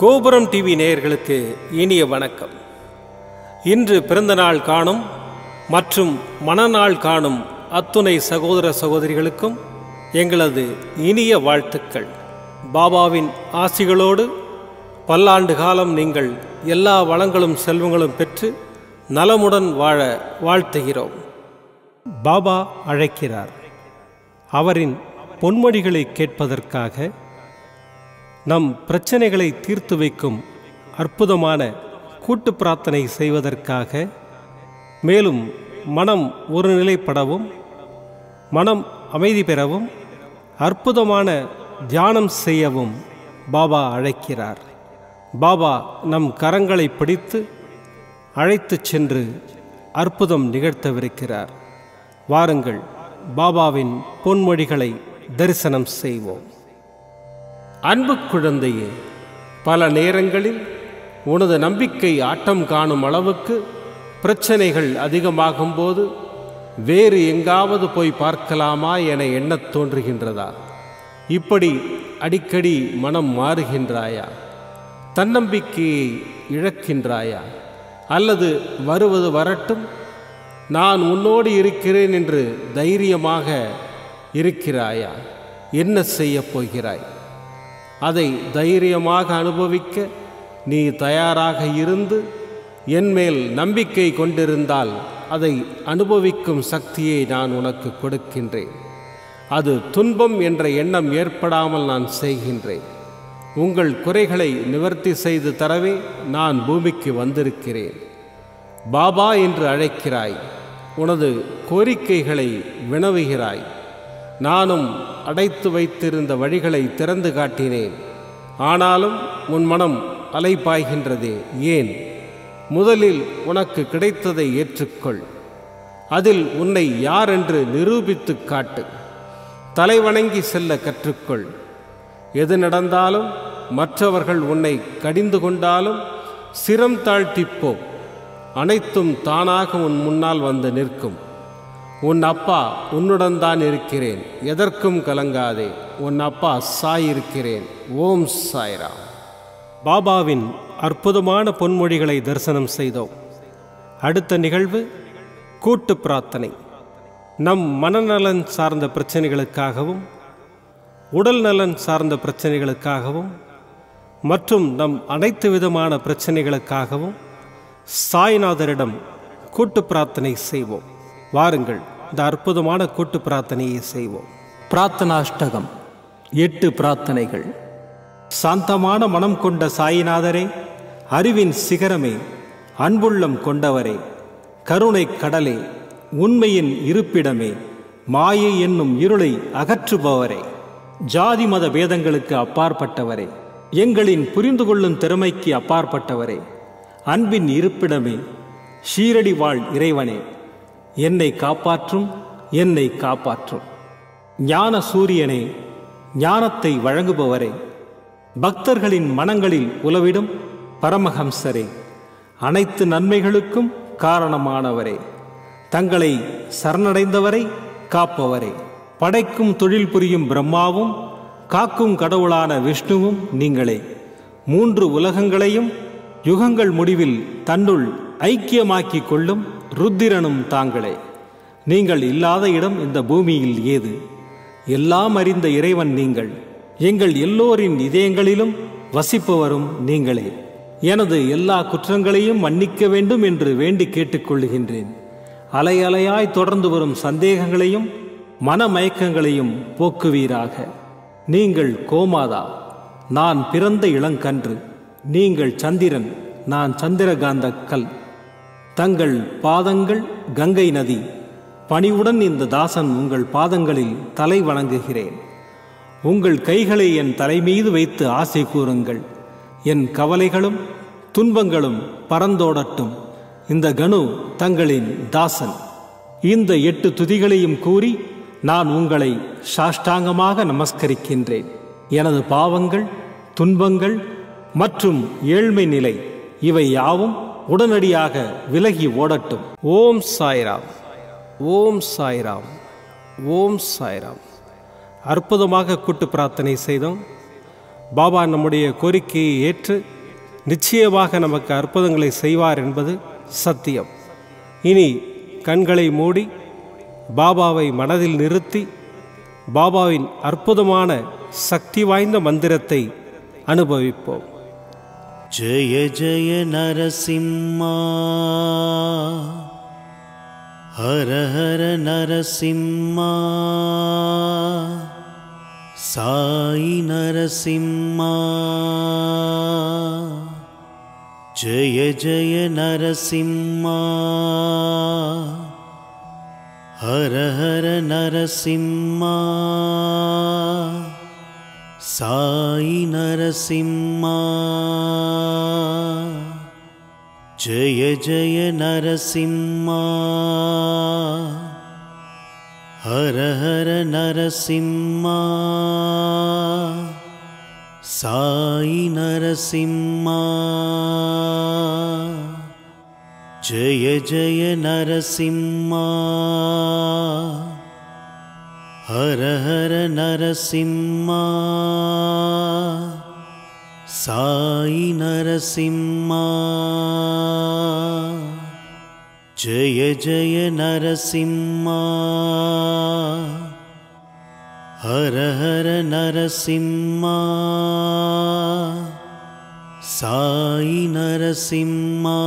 கோபுரம் டிவி நேயர்களுக்கு இனிய வணக்கம். இன்று பிறந்தநாள் காணும் மற்றும் மணநாள் காணும் அத்துணை சகோதர சகோதரிகளுக்கும் எங்களது இனிய வாழ்த்துக்கள். பாபாவின் ஆசிகளோடு பல்லாண்டு காலம் நீங்கள் எல்லா வளங்களும் செல்வங்களும் பெற்று நலமுடன் வாழ வாழ்த்துகிறோம். பாபா அழைக்கிறார். அவரின் பொன்மொழிகளை கேட்பதற்காக, நம் பிரச்சனைகளை தீர்த்து வைக்கும் அற்புதமான கூட்டு பிரார்த்தனை செய்வதற்காக, மேலும் மனம் ஒருநிலைப்படவும் மனம் அமைதி பெறவும் அற்புதமான தியானம் செய்யவும் பாபா அழைக்கிறார். பாபா நம் கரங்களை பிடித்து அழைத்துச் சென்று அற்புதம் நிகழ்த்தவிருக்கிறார். வாருங்கள், பாபாவின் பொன்மொழிகளை தரிசனம் செய்வோம். அன்பு குழந்தையே, பல நேரங்களில் உனது நம்பிக்கை ஆட்டம் காணும் அளவுக்கு பிரச்சனைகள் அதிகமாகும் போது வேறு எங்காவது போய் பார்க்கலாமா என எண்ணத் தோன்றுகின்றதா? இப்படி அடிக்கடி மனம் மாறுகின்றாயா? தன்னம்பிக்கையை இழக்கின்றாயா? அல்லது வருவது வரட்டும், நான் உன்னோடு இருக்கிறேன் என்று தைரியமாக இருக்கிறாயா? என்ன செய்யப் போகிறாய்? அதை தைரியமாக அனுபவிக்க நீ தயாராக இருந்து என்மேல் நம்பிக்கை கொண்டிருந்தால் அதை அனுபவிக்கும் சக்தியை நான் உனக்கு கொடுக்கின்றேன். அது துன்பம் என்ற எண்ணம் ஏற்படாமல் நான் செய்கின்றேன். உங்கள் குறைகளை நிவர்த்தி செய்து தரவே நான் பூமிக்கு வந்திருக்கிறேன். பாபா என்று அழைக்கிறாய், உனது கோரிக்கைகளை வினவுகிறாய். நானும் அடைத்து வைத்திருந்த வழிகளை திறந்து காட்டினேன். ஆனாலும் உன் மனம் அலைபாய்கின்றதே, ஏன்? முதலில் உனக்கு கிடைத்ததை ஏற்றுக்கொள். அதில் உன்னை யார் என்று நிரூபித்து காட்டு. தலைவணங்கி செல்ல கற்றுக்கொள். எது நடந்தாலும், மற்றவர்கள் உன்னை கடிந்து கொண்டாலும் சிரம் தாழ்த்திப்போ. அனைத்தும் தானாக உன் முன்னால் வந்து நிற்கும். உன் அப்பா உன்னுடன் தான் இருக்கிறேன், எதற்கும் கலங்காதே. உன் அப்பா சாய் இருக்கிறேன். ஓம் சாய்ராம். பாபாவின் அற்புதமான பொன்மொழிகளை தரிசனம் செய்தோம். அடுத்த நிகழ்வு கூட்டு பிரார்த்தனை. நம் மனநலன் சார்ந்த பிரச்சனைகளுக்காகவும், உடல் நலன் சார்ந்த பிரச்சனைகளுக்காகவும் மற்றும் நம் அனைத்து விதமான பிரச்சனைகளுக்காகவும் சாய்நாதரிடம் கூட்டு பிரார்த்தனை செய்வோம். வாருங்கள், இந்த அற்புதமான கூட்டு பிரார்த்தனையை செய்வோம். பிரார்த்தனாஷ்டகம். 8 பிரார்த்தனைகள். சாந்தமான மனம் கொண்ட சாயிநாதரே, அறிவின் சிகரமே, அன்புள்ளம் கொண்டவரே, கருணை கடலே, உண்மையின் இருப்பிடமே, மாயை என்னும் இருளை அகற்றுபவரே, ஜாதி மத பேதங்களுக்கு அப்பாற்பட்டவரே, எங்களின் புரிந்து கொள்ளும் திறமைக்கு அப்பாற்பட்டவரே, அன்பின் இருப்பிடமே, ஷீரடி வாழ் இறைவனே, என்னை காப்பாற்றும், என்னை காப்பாற்றும். ஞான சூரியனே, ஞானத்தை வழங்குபவரே, பக்தர்களின் மனங்களில் உலவிடும் பரமஹம்சரே, அனைத்து நன்மைகளுக்கும் காரணமானவரே, தங்களை சரணடைந்தவரை காப்பவரே, படைக்கும் தொழில் புரியும் பிரம்மாவும் காக்கும் கடவுளான விஷ்ணுவும் நீங்களே. 3 உலகங்களையும் யுகங்கள் முடிவில் தன்னுள் ஐக்கியமாக்கிக் கொள்ளும் ருத்திரனும் தாங்களே. நீங்கள் இல்லாத இடம் இந்த பூமியில் ஏது? எல்லாம் அறிந்த இறைவன் நீங்கள். எங்கள் எல்லோரின் இதயங்களிலும் வசிப்பவரும் நீங்களே. எனது எல்லா குற்றங்களையும் மன்னிக்க வேண்டும் என்று வேண்டி கேட்டுக்கொள்ளுகின்றேன். அலை அலையாய் தொடர்ந்து வரும் சந்தேகங்களையும் மனமயக்கங்களையும் போக்குவீராக. நீங்கள் கோமாதா, நான் பிறந்த இளங்கன்று. நீங்கள் சந்திரன், நான் சந்திரகாந்த கல். தங்கள் பாதங்கள் கங்கை நதி. பணிவுடன் இந்த தாசன் உங்கள் பாதங்களில் தலை வணங்குகிறேன். உங்கள் கைகளை என் தலைமீது வைத்து ஆசை கூறுங்கள். என் கவலைகளும் துன்பங்களும் பறந்தோடட்டும். இந்த கணு தங்களின் தாசன். இந்த 8 துதிகளையும் கூறி நான் உங்களை சாஷ்டாங்கமாக நமஸ்கரிக்கின்றேன். எனது பாவங்கள், துன்பங்கள் மற்றும் ஏழ்மை நிலை இவை யாவும் உடனடியாக விலகி ஓடட்டும். ஓம் சாய்ராம், ஓம் சாய்ராம், ஓம் சாய்ராம். அற்புதமாக கூட்டு பிரார்த்தனை செய்தோம். பாபா நம்முடைய கோரிக்கையை ஏற்று நிச்சயமாக நமக்கு அற்புதங்களை செய்வார் என்பது சத்தியம். இனி கண்களை மூடி பாபாவை மனதில் நிறுத்தி பாபாவின் அற்புதமான சக்தி வாய்ந்த மந்திரத்தை அனுபவிப்போம். ஜெய ஜெய நரசிம்மா, ஹர ஹர நரசிம்மா, சாயி நரசிம்மா. ஜெய ஜெய நரசிம்மா, ஹர ஹர நரசிம்மா, சாயி நரசிம்மா. ஜெய ஜெய நரசிம்மா, ஹர ஹர நரசிம்மா, சாயி நரசிம்மா. ஜெய ஜெய நரசிம்மா, ஹர ஹர நரசிம்மா, சாயி நரசிம்மா. ஜெய ஜெய நரசிம்மா, ஹர ஹர நரசிம்மா, சாயி நரசிம்மா.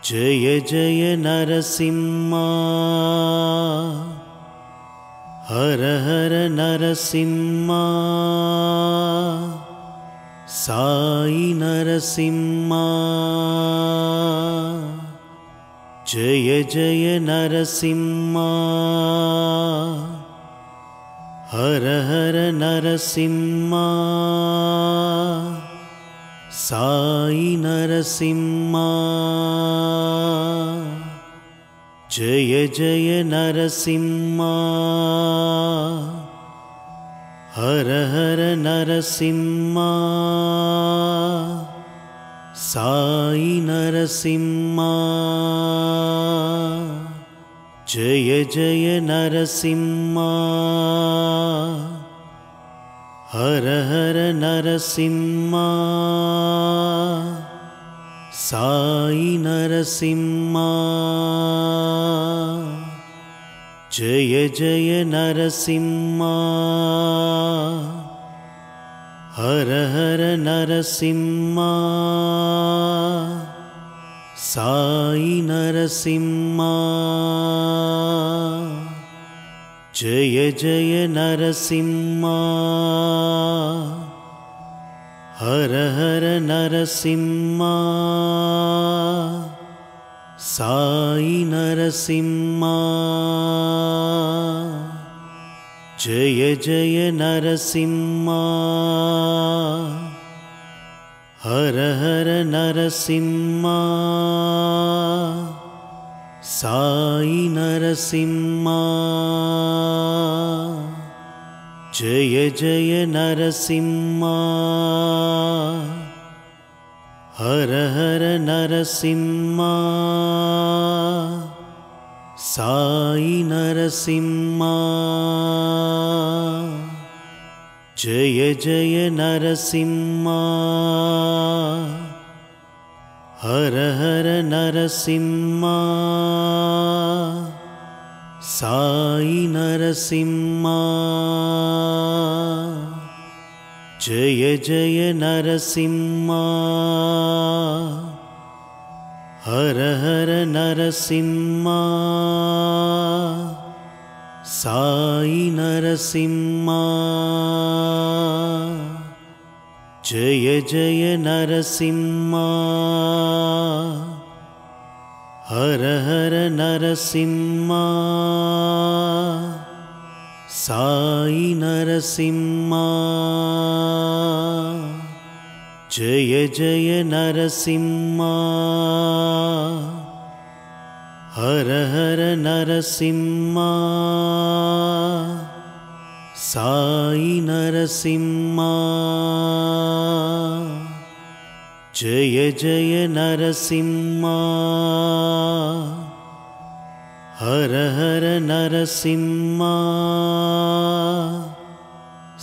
ஜெய ஜெய நரசிம்மா, ஹர ஹர நரசிம்மா, சாயி நரசிம்மா. ஜெய ஜெய நரசிம்மா, ஹர ஹர நரசிம்மா, சாயி நரசிம்மா. ஜெய ஜெய நரசிம்மா, ஹர ஹர நரசிம்மா, சாயி நரசிம்மா. ஜெய ஜெய நரசிம்மா, ஹர ஹர நரசிம்மா, சாயி நரசிம்மா. ஜெய ஜெய நரசிம்மா, ஹர ஹர நரசிம்மா, சாயி நரசிம்மா. ஜெய ஜெய நரசிம்மா, ஹர ஹர நரசிம்மா, சாயி நரசிம்மா. ஜெய ஜெய நரசிம்மா, ஹர ஹர நரசிம்மா, சாயி நரசிம்மா. ஜெய ஜெய நரசிம்மா, ஹர ஹர நரசிம்மா, சாயி நரசிம்மா. ஜெய ஜெய நரசிம்மா, ஹர ஹர நரசிம்மா, சாயி நரசிம்மா. ஜெய ஜெய நரசிம்மா, ஹர ஹர நரசிம்மா, சாயி நரசிம்மா. ஜெய ஜெய நரசிம்மா, ஹர ஹர நரசிம்மா, சாயி நரசிம்மா. ஜெய ஜெய நரசிம்மா, ஹர ஹர நரசிம்மா, சாயி நரசிம்மா. ஜெய ஜெய நரசிம்மா, ஹர ஹர நரசிம்மா,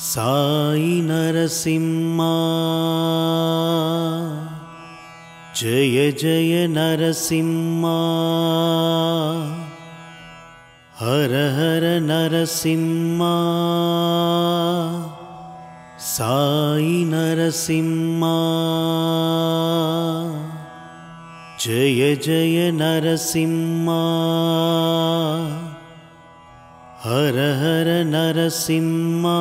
साई नरसिम्हा जय जय नरसिम्हा हर हर नरसिम्हा साई नरसिम्हा जय जय नरसिम्हा हर हर नरसिम्हा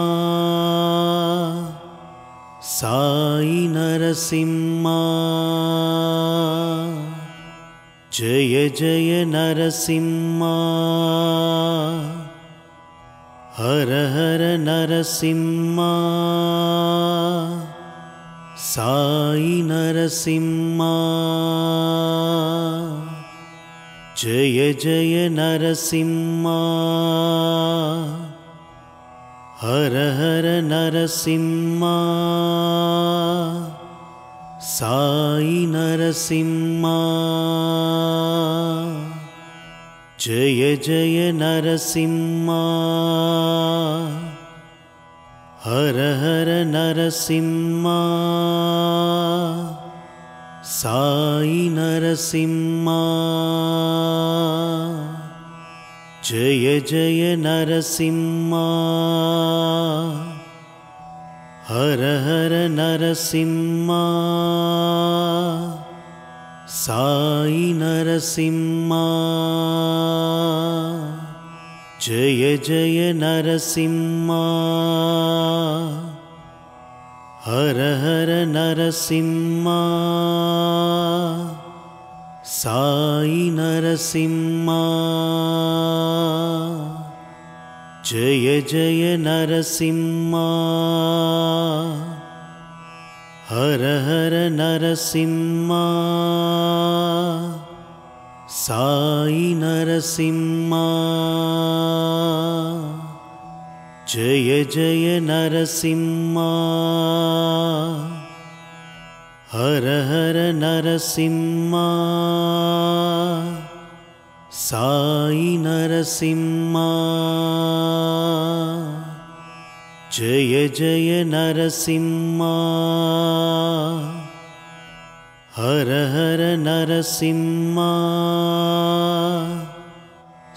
साई नरसिम्हा जय जय नरसिम्हा हर हर नरसिम्हा साई नरसिम्हा जय जय नरसिम्हा हर हर नरसिम्हा साई नरसिम्हा जय जय नरसिम्हा हर हर नरसिम्हा साई नरसिम्हा जय जय नरसिम्हा हर हर नरसिम्हा साई नरसिम्हा जय जय नरसिम्हा हर हर नरसिम्हा साई नरसिम्हा जय जय नरसिम्हा हर हर नरसिम्हा साई नरसिम्हा जय जय नरसिम्हा हर हर नरसिम्हा साई नरसिम्हा जय जय नरसिम्हा हर हर नरसिम्हा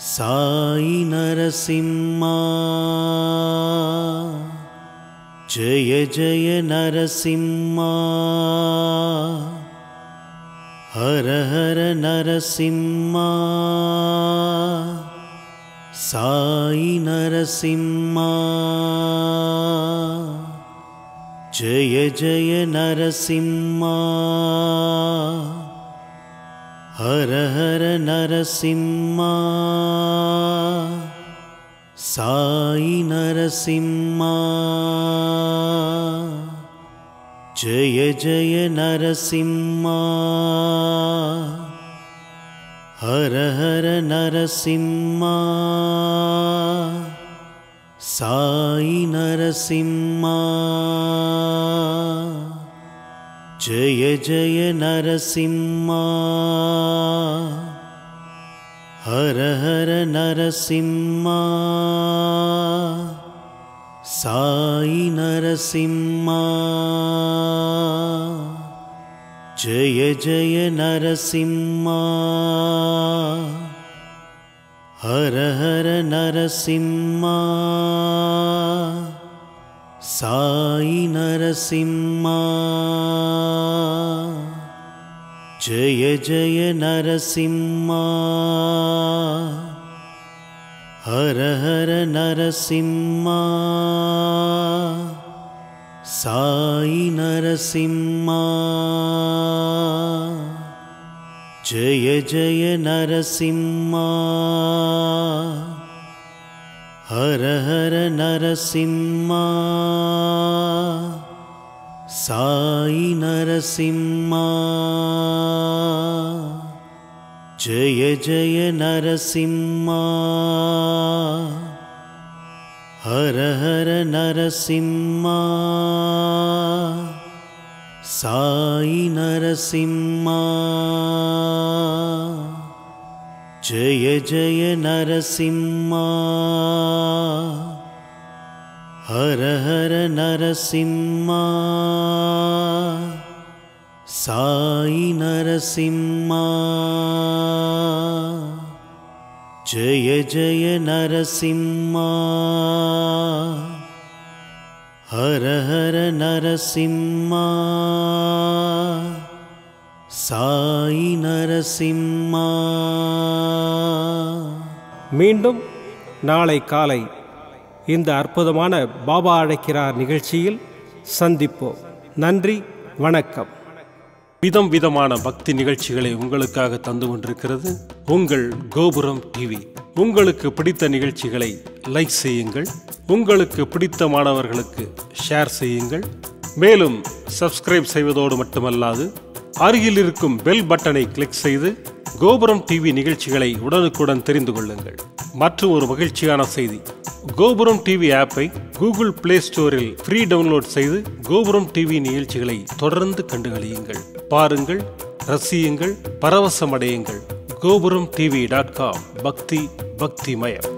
साई नरसिम्हा जय जय नरसिम्हा हर हर नरसिम्हा साई नरसिम्हा जय जय नरसिम्हा हर हर नरसिम्हा साई नरसिम्हा जय जय नरसिम्हा हर हर नरसिम्हा साई नरसिम्हा जय जय नरसिम्हा हर हर नरसिम्हा साई नरसिम्हा जय जय नरसिम्हा हर हर नरसिम्हा साई नरसिम्हा जय जय नरसिम्हा हर हर नरसिम्हा साई नरसिम्हा जय जय नरसिम्हा हर हर नरसिम्हा साई नरसिम्हा जय जय नरसिम्हा हर हर नरसिम्हा साई नरसिम्हा जय जय नरसिम्हा हर हर नरसिंहा साई नरसिंहा जय जय नरसिंहा हर हर नरसिंहा साई नरसिंहा। மீண்டும் நாளை காலை இந்த அற்புதமான பாபா அழைக்கிறார் நிகழ்ச்சியில் சந்திப்போம். நன்றி, வணக்கம். விதம் விதமான பக்தி நிகழ்ச்சிகளை உங்களுக்காக தந்து கொண்டிருக்கிறது உங்கள் கோபுரம் டிவி. உங்களுக்கு பிடித்த நிகழ்ச்சிகளை லைக் செய்யுங்கள், உங்களுக்கு பிடித்த மாணவர்களுக்கு ஷேர் செய்யுங்கள். மேலும் சப்ஸ்கிரைப் செய்வதோடு மட்டுமல்லாது அருகில் இருக்கும் பெல் பட்டனை கிளிக் செய்து கோபுரம் டிவி நிகழ்ச்சிகளை உடனுக்குடன் தெரிந்து கொள்ளுங்கள். மற்றும் ஒரு மகிழ்ச்சியான செய்தி, கோபுரம் டிவி ஆப்பை கூகுள் பிளே ஸ்டோரில் ஃப்ரீ டவுன்லோட் செய்து கோபுரம் டிவி நிகழ்ச்சிகளை தொடர்ந்து கண்டுகளியுங்கள், பாருங்கள், ரசியுங்கள், பரவசமடையுங்கள். gopuramtv.com பக்தி பக்திமயம்.